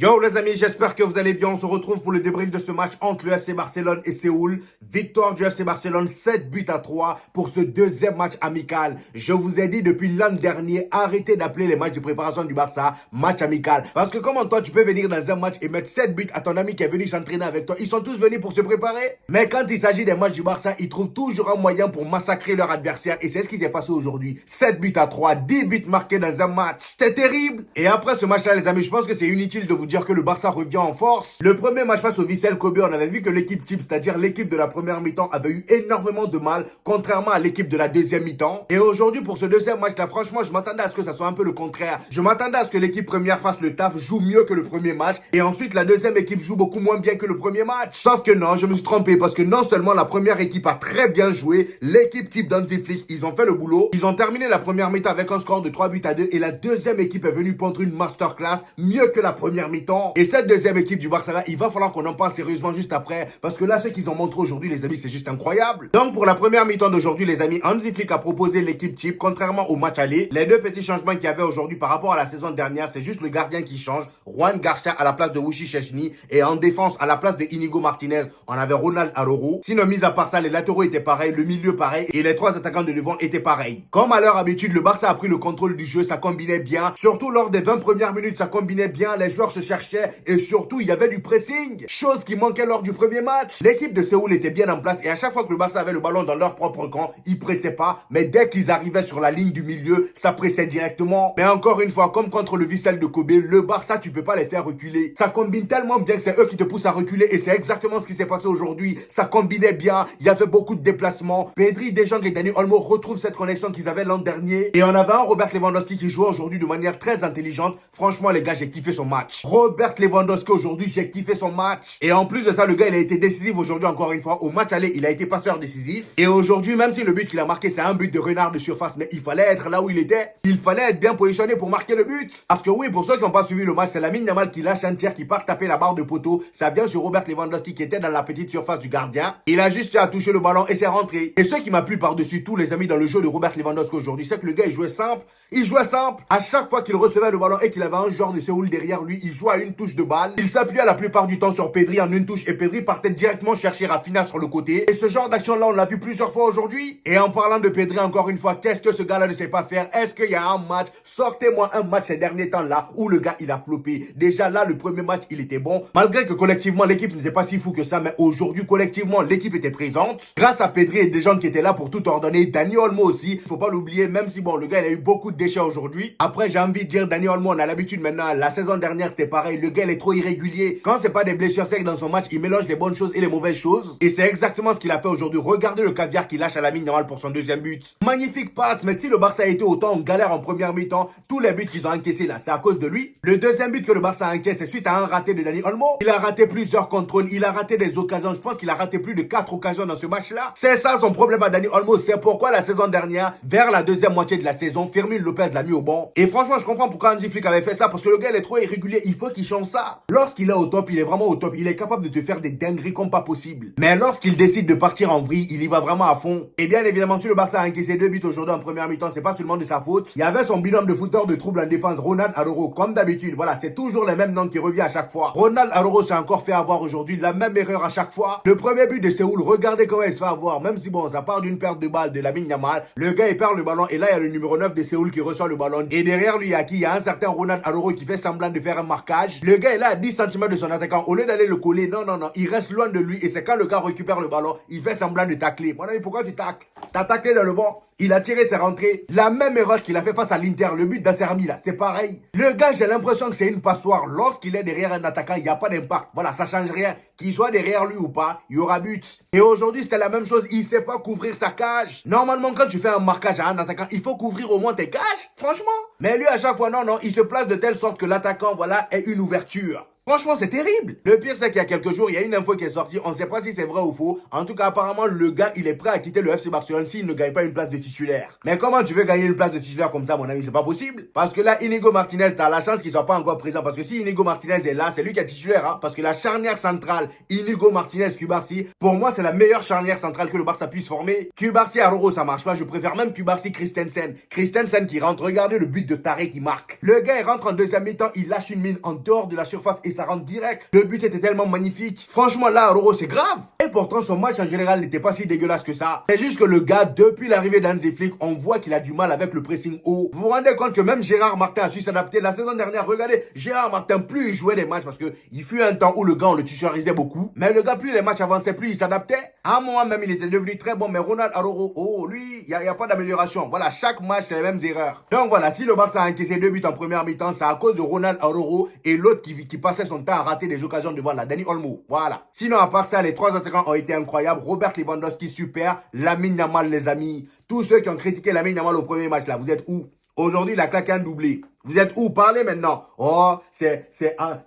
Yo les amis, j'espère que vous allez bien. On se retrouve pour le débrief de ce match entre le FC Barcelone et Séoul. Victoire du FC Barcelone, 7-3 pour ce deuxième match amical. Je vous ai dit depuis l'an dernier, arrêtez d'appeler les matchs de préparation du Barça match amical. Parce que comment toi tu peux venir dans un match et mettre 7 buts à ton ami qui est venu s'entraîner avec toi? Ils sont tous venus pour se préparer. Mais quand il s'agit des matchs du Barça, ils trouvent toujours un moyen pour massacrer leur adversaire. Et c'est ce qui s'est passé aujourd'hui. 7-3, 10 buts marqués dans un match. C'est terrible. Et après ce match-là les amis, je pense que c'est inutile de vous dire que le Barça revient en force. Le premier match face au Vissel Kobe, on avait vu que l'équipe type, c'est-à-dire l'équipe de la première mi-temps, avait eu énormément de mal, contrairement à l'équipe de la deuxième mi-temps. Et aujourd'hui, pour ce deuxième match-là, franchement, je m'attendais à ce que ça soit un peu le contraire. Je m'attendais à ce que l'équipe première fasse le taf, joue mieux que le premier match, et ensuite la deuxième équipe joue beaucoup moins bien que le premier match. Sauf que non, je me suis trompé, parce que non seulement la première équipe a très bien joué, l'équipe type d'Hansi Flick, ils ont fait le boulot. Ils ont terminé la première mi-temps avec un score de 3-2, et la deuxième équipe est venue pondre une masterclass mieux que la première mi-temps. Et cette deuxième équipe du Barça là, il va falloir qu'on en parle sérieusement juste après, parce que là ce qu'ils ont montré aujourd'hui les amis, c'est juste incroyable. Donc pour la première mi-temps d'aujourd'hui les amis, Hansi Flick a proposé l'équipe type contrairement au match aller. Les deux petits changements qu'il y avait aujourd'hui par rapport à la saison dernière, c'est juste le gardien qui change, Juan Garcia à la place de Wushi Szczesny, et en défense à la place de Inigo Martinez, on avait Ronald Araujo. Sinon mis à part ça, les latéraux étaient pareils, le milieu pareil, et les trois attaquants de devant étaient pareils. Comme à leur habitude, le Barça a pris le contrôle du jeu, ça combinait bien, surtout lors des 20 premières minutes, ça combinait bien, les joueurs se cherchaient, et surtout il y avait du pressing, chose qui manquait lors du premier match. L'équipe de Séoul était bien en place et à chaque fois que le Barça avait le ballon dans leur propre camp, ils pressaient pas, mais dès qu'ils arrivaient sur la ligne du milieu, ça pressait directement. Mais encore une fois, comme contre le Vissel de Kobe, le Barça, tu peux pas les faire reculer. Ça combine tellement bien que c'est eux qui te poussent à reculer et c'est exactement ce qui s'est passé aujourd'hui. Ça combinait bien, il y avait beaucoup de déplacements. Pedri, Deschamps et Dani Olmo retrouvent cette connexion qu'ils avaient l'an dernier. Et on avait un Robert Lewandowski qui jouait aujourd'hui de manière très intelligente. Franchement les gars, j'ai kiffé son match. Robert Lewandowski aujourd'hui, j'ai kiffé son match. Et en plus de ça, le gars, il a été décisif aujourd'hui encore une fois. Au match aller, il a été passeur décisif. Et aujourd'hui, même si le but qu'il a marqué, c'est un but de renard de surface, mais il fallait être là où il était. Il fallait être bien positionné pour marquer le but. Parce que oui, pour ceux qui n'ont pas suivi le match, c'est Lamine Yamal qui lâche un tir, qui part taper la barre de poteau. Ça vient sur Robert Lewandowski qui était dans la petite surface du gardien. Il a juste à toucher le ballon et c'est rentré. Et ce qui m'a plu par-dessus tout, les amis, dans le jeu de Robert Lewandowski aujourd'hui, c'est que le gars, il jouait simple. Il jouait simple. À chaque fois qu'il recevait le ballon et qu'il avait un joueur de Séoul derrière lui, il jouait à une touche de balle. Il s'appuyait la plupart du temps sur Pedri en une touche et Pedri partait directement chercher Rafinha sur le côté. Et ce genre d'action-là, on l'a vu plusieurs fois aujourd'hui. Et en parlant de Pedri, encore une fois, qu'est-ce que ce gars-là ne sait pas faire? Est-ce qu'il y a un match? Sortez-moi un match ces derniers temps-là où le gars, il a floppé. Déjà là, le premier match, il était bon. Malgré que collectivement, l'équipe n'était pas si fou que ça, mais aujourd'hui, collectivement, l'équipe était présente. Grâce à Pedri et des gens qui étaient là pour tout ordonner. Dani Olmo aussi, faut pas l'oublier, même si bon, le gars, il a eu beaucoup de déchets aujourd'hui. Après, j'ai envie de dire, Dani Olmo, on a l'habitude maintenant. La saison dernière, c'était pareil. Le gars, il est trop irrégulier. Quand c'est pas des blessures secs dans son match, il mélange les bonnes choses et les mauvaises choses. Et c'est exactement ce qu'il a fait aujourd'hui. Regardez le caviar qu'il lâche à Lamine Yamal pour son deuxième but. Magnifique passe, mais si le Barça a été autant en galère en première mi-temps, tous les buts qu'ils ont encaissés là, c'est à cause de lui. Le deuxième but que le Barça a encaissé, c'est suite à un raté de Dani Olmo. Il a raté plusieurs contrôles, il a raté des occasions. Je pense qu'il a raté plus de 4 occasions dans ce match-là. C'est ça son problème à Dani Olmo. C'est pourquoi la saison dernière, vers la deuxième moitié de la saison, Fermin Lopez l'a mis au banc. Et franchement, je comprends pourquoi Hansi Flick avait fait ça, parce que le gars, il est trop irrégulier. Il faut qu'il change ça. Lorsqu'il est au top, il est vraiment au top. Il est capable de te faire des dingueries comme pas possible. Mais lorsqu'il décide de partir en vrille, il y va vraiment à fond. Et bien évidemment, si le Barça a encaissé 2 buts aujourd'hui en première mi-temps, c'est pas seulement de sa faute. Il y avait son binôme de footeurs de trouble en défense, Ronald Araujo, comme d'habitude. Voilà, c'est toujours les mêmes noms qui reviennent à chaque fois. Ronald Araujo s'est encore fait avoir aujourd'hui, la même erreur à chaque fois. Le premier but de Séoul, regardez comment il se fait avoir. Même si bon, ça part d'une perte de balle de Lamine Yamal. Le gars, il perd le ballon et là, il y a le numéro 9 de Séoul qui reçoit le ballon. Et derrière lui, il y a qui? Il y a un certain Ronald Araujo qui fait semblant de faire un marquage. Le gars est là à 10 cm de son attaquant. Au lieu d'aller le coller, non, il reste loin de lui. Et c'est quand le gars récupère le ballon, il fait semblant de tacler. Mon ami, pourquoi tu tacles? T'as taclé dans le vent. Il a tiré, c'est rentré. La même erreur qu'il a fait face à l'Inter, le but d'Acerbi là, c'est pareil. Le gars, j'ai l'impression que c'est une passoire. Lorsqu'il est derrière un attaquant, il n'y a pas d'impact. Voilà, ça change rien. Qu'il soit derrière lui ou pas, il y aura but. Et aujourd'hui, c'était la même chose. Il sait pas couvrir sa cage. Normalement, quand tu fais un marquage à un attaquant, il faut couvrir au moins tes cages. Franchement. Mais lui, à chaque fois, non, il se place de telle sorte que l'attaquant, voilà, ait une ouverture. Franchement, c'est terrible. Le pire, c'est qu'il y a quelques jours, il y a une info qui est sortie. On ne sait pas si c'est vrai ou faux. En tout cas, apparemment, le gars, il est prêt à quitter le FC Barcelone s'il ne gagne pas une place de titulaire. Mais comment tu veux gagner une place de titulaire comme ça, mon ami? C'est pas possible. Parce que là, Inigo Martinez, t'as la chance qu'il soit pas encore présent. Parce que si Inigo Martinez est là, c'est lui qui est titulaire, hein. Parce que la charnière centrale, Inigo Martinez-Cubarsí, pour moi, c'est la meilleure charnière centrale que le Barça puisse former. Cubarsí-Araujo, ça marche pas. Je préfère même Cubarsí-Christensen. Christensen qui rentre. Regardez le but de Taré qui marque. Le gars, il rentre en deuxième mi-temps, il lâche une mine en dehors de la surface et et ça rentre direct. Le but était tellement magnifique. Franchement, là, Aroro, c'est grave. Et pourtant, son match en général n'était pas si dégueulasse que ça. C'est juste que le gars, depuis l'arrivée d'Hansi Flick, on voit qu'il a du mal avec le pressing haut. Vous vous rendez compte que même Gérard Martin a su s'adapter. La saison dernière, regardez, Gérard Martin, plus il jouait des matchs, parce que il fut un temps où le gars, on le titularisait beaucoup. Mais le gars, plus les matchs avançaient, plus il s'adaptait. À un moment même, il était devenu très bon. Mais Ronald Aroro, oh, lui, il n'y a pas d'amélioration. Voilà, chaque match, c'est les mêmes erreurs. Donc voilà, si le Barça a encaissé 2 buts en première mi-temps, c'est à cause de Ronald Aroro et l'autre qui passait son temps à rater des occasions devant la Dani Olmo. Voilà. Sinon, à part ça, les 3 attaquants ont été incroyables. Robert Lewandowski, super. Lamine Yamal, les amis. Tous ceux qui ont critiqué Lamine Yamal au premier match, là, vous êtes où? Aujourd'hui, il a claqué un doublé. Vous êtes où? Parlez maintenant. Oh, c'est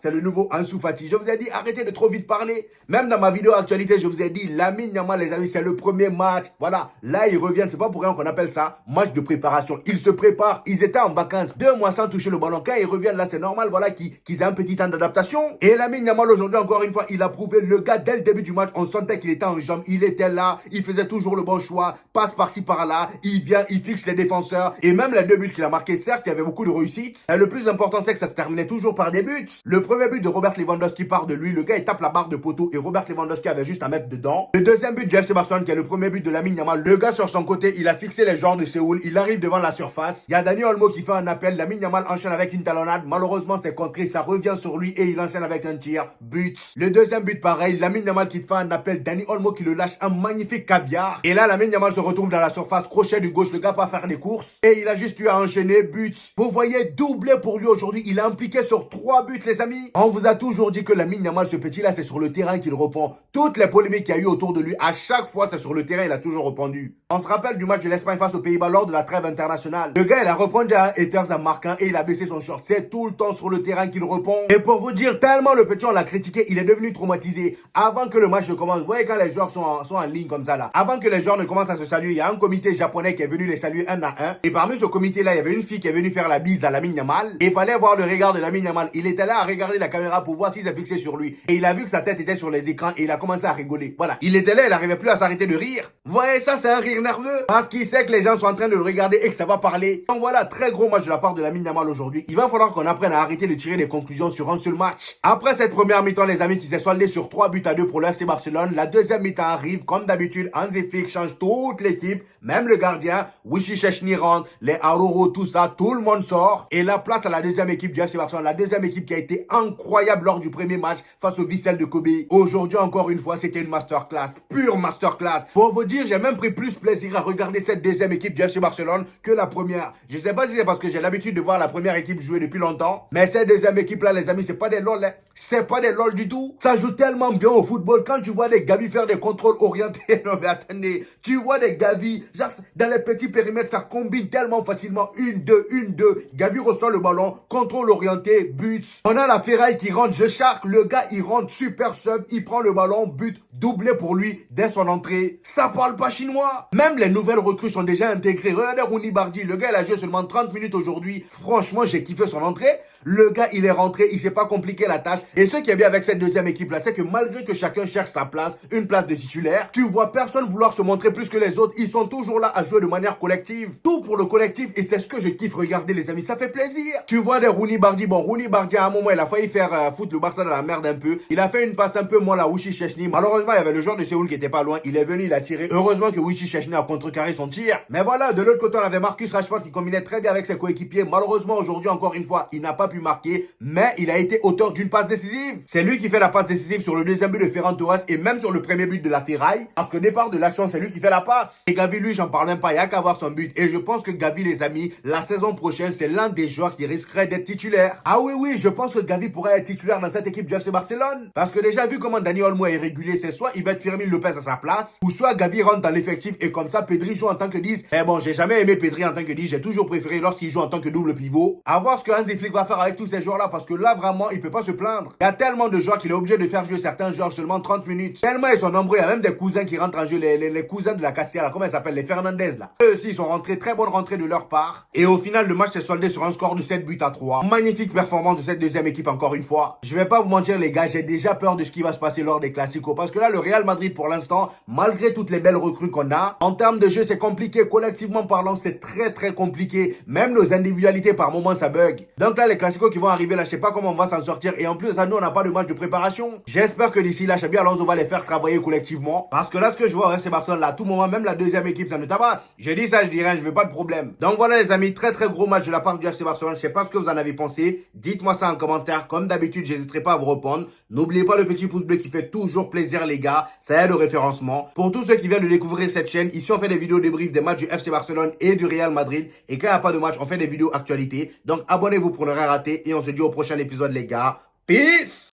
le nouveau Ansu Fati. Je vous ai dit, arrêtez de trop vite parler. Même dans ma vidéo actualité, je vous ai dit, Lamine Yamal, les amis, c'est le premier match. Voilà. Là, ils reviennent. C'est pas pour rien qu'on appelle ça match de préparation. Ils se préparent. Ils étaient en vacances 2 mois sans toucher le ballon. Quand ils reviennent, là, c'est normal, voilà, qu'ils aient un petit temps d'adaptation. Et Lamine Yamal, aujourd'hui, encore une fois, il a prouvé le gars, dès le début du match, on sentait qu'il était en jambes. Il était là. Il faisait toujours le bon choix. Passe par-ci, par-là. Il vient, il fixe les défenseurs. Et même les 2 buts qu'il a marqués, certes, il y avait beaucoup de réussite. Et le plus important, c'est que ça se terminait toujours par des buts. Le premier but de Robert Lewandowski part de lui. Le gars, il tape la barre de poteau et Robert Lewandowski avait juste à mettre dedans. Le deuxième but du FC Barcelone, qui est le premier but de Lamine Yamal. Le gars, sur son côté, il a fixé les joueurs de Séoul. Il arrive devant la surface. Il y a Dani Olmo qui fait un appel. Lamine Yamal enchaîne avec une talonnade. Malheureusement, c'est contré. Ça revient sur lui et il enchaîne avec un tir. But. Le deuxième but, pareil. Lamine Yamal qui fait un appel. Dani Olmo qui le lâche un magnifique caviar. Et là, Lamine Yamal se retrouve dans la surface. Crochet du gauche. Le gars pas faire des courses. Et il a juste eu à enchaîner. But. Vous voyez, doublé pour lui aujourd'hui. Il est impliqué sur 3 buts, les amis. On vous a toujours dit que Lamine Yamal, ce petit-là, c'est sur le terrain qu'il répond. Toutes les polémiques qu'il y a eu autour de lui, à chaque fois, c'est sur le terrain, il a toujours répondu. On se rappelle du match de l'Espagne face aux Pays-Bas lors de la trêve internationale. Le gars, il a répondu à Ethers en marquant et il a baissé son short. C'est tout le temps sur le terrain qu'il répond. Et pour vous dire, tellement le petit, on l'a critiqué, il est devenu traumatisé. Avant que le match ne commence, vous voyez quand les joueurs sont en ligne comme ça là. Avant que les joueurs ne commencent à se saluer, il y a un comité japonais qui est venu les saluer un à un. Et parmi ce comité-là, il y avait une fille qui est venue faire la bise à Lamine Yamal. Et il fallait voir le regard de Lamine Yamal. Il était là à regarder la caméra pour voir s'ils étaient fixés sur lui. Et il a vu que sa tête était sur les écrans et il a commencé à rigoler. Voilà. Il était là, il n'arrivait plus à s'arrêter de rire. Vous voyez, ça, c'est un rire nerveux. Parce qu'il sait que les gens sont en train de le regarder et que ça va parler. Donc voilà, très gros match de la part de Lamine Yamal aujourd'hui. Il va falloir qu'on apprenne à arrêter de tirer des conclusions sur un seul match. Après cette première mi-temps, les amis, qui s'est soldée sur 3 buts à 2 pour le FC Barcelone, la deuxième mi-temps arrive. Comme d'habitude, Hansi Flick change toute l'équipe. Même le gardien, Wissi Szczesny rentre, les Aroro, tout ça, tout le monde sort. Et la place à la deuxième équipe du FC Barcelone, la deuxième équipe qui a été incroyable lors du premier match face au Vissel de Kobe. Aujourd'hui, encore une fois, c'était une masterclass, pure masterclass. Pour vous dire, j'ai même pris plus plaisir à regarder cette deuxième équipe du FC Barcelone que la première. Je sais pas si c'est parce que j'ai l'habitude de voir la première équipe jouer depuis longtemps, mais cette deuxième équipe-là, les amis, c'est pas des lol, hein. C'est pas des lol du tout. Ça joue tellement bien au football. Quand tu vois des Gavi faire des contrôles orientés, non mais attendez, tu vois des Gavi, genre dans les petits périmètres, ça combine tellement facilement. 1-2, 1-2. Gavi reçoit le ballon, contrôle orienté, but. On a la ferraille qui rentre, je charque, le gars il rentre super sub, il prend le ballon, but, doublé pour lui dès son entrée. Ça parle pas chinois. Même les nouvelles recrues sont déjà intégrées. Regardez Rooney Bardi, le gars il a joué seulement 30 minutes aujourd'hui. Franchement, j'ai kiffé son entrée. Le gars, il est rentré, il s'est pas compliqué la tâche. Et ce qui est bien avec cette deuxième équipe-là, c'est que malgré que chacun cherche sa place, une place de titulaire, tu vois personne vouloir se montrer plus que les autres. Ils sont toujours là à jouer de manière collective. Tout pour le collectif et c'est ce que je kiffe regarder, les amis. Ça fait plaisir. Tu vois des Rooney Bardi. Bon, Rooney Bardi, à un moment, il a failli faire foutre le Barça dans la merde un peu. Il a fait une passe un peu moins à Wissi Szczesny. Malheureusement, il y avait le joueur de Séoul qui était pas loin. Il est venu, il a tiré. Heureusement que Wissi Szczesny a contrecarré son tir. Mais voilà, de l'autre côté, on avait Marcus Rashford qui combinait très bien avec ses coéquipiers. Malheureusement, aujourd'hui, encore une fois, il n'a pas pu marquer. Mais il a été auteur d'une passe décisive. C'est lui qui fait la passe décisive sur le deuxième but de Ferran Torres et même sur le premier but de la Ferraille. Parce que départ de l'action, c'est lui qui fait la passe. Et Gavi, lui, j'en parle même pas, il n'y a qu'à voir son but. Et je pense que Gavi, les amis, la saison prochaine, c'est l'un des joueurs qui risquerait d'être titulaire. Ah oui, je pense que Gavi pourrait être titulaire dans cette équipe du FC Barcelone. Parce que déjà, vu comment Dani Olmo est régulier, c'est soit il va être Fermin Lopez à sa place, ou soit Gavi rentre dans l'effectif et comme ça, Pedri joue en tant que 10. Eh bon, j'ai jamais aimé Pedri en tant que 10, j'ai toujours préféré lorsqu'il joue en tant que double pivot. À voir ce que Hansi Flick va faire avec tous ces joueurs-là, parce que là, vraiment, il peut pas se plaindre. Il y a tellement de joueurs qu'il est obligé de faire jouer certains joueurs seulement 30 minutes. Tellement ils sont nombreux, il y a même des cousins qui rentrent en jeu, les cousins de la Castilla, là, comment ils s'appellent, les Fernandez, là. Eux aussi, ils sont rentrés, très bonne rentrée de leur part. Et au final, le match s'est soldé sur un score de 7 buts à 3. Magnifique performance de cette deuxième équipe, encore une fois. Je vais pas vous mentir, les gars, j'ai déjà peur de ce qui va se passer lors des Classicos. Parce que là, le Real Madrid, pour l'instant, malgré toutes les belles recrues qu'on a, en termes de jeu, c'est compliqué. Collectivement parlant, c'est très compliqué. Même nos individualités, par moments, ça bug. Donc là, les Classicos classicos qui vont arriver là, je sais pas comment on va s'en sortir. Et en plus, ça, nous, on n'a pas de match de préparation. J'espère que d'ici là, Xabi Alonso va les faire travailler collectivement. Parce que là, ce que je vois au FC Barcelone, là, à tout moment, même la deuxième équipe, ça nous tabasse. J'ai dit ça, je dirais, je veux pas de problème. Donc voilà, les amis, très très gros match de la part du FC Barcelone. Je sais pas ce que vous en avez pensé. Dites-moi ça en commentaire. Comme d'habitude, j'hésiterai pas à vous répondre. N'oubliez pas le petit pouce bleu qui fait toujours plaisir, les gars. Ça aide au référencement. Pour tous ceux qui viennent de découvrir cette chaîne, ici, on fait des vidéos débrief des matchs du FC Barcelone et du Real Madrid. Et quand il n'y a pas de match, on fait des vidéos actualités. Donc abonnez-vous pour ne rien rater. Et on se dit au prochain épisode, les gars. Peace!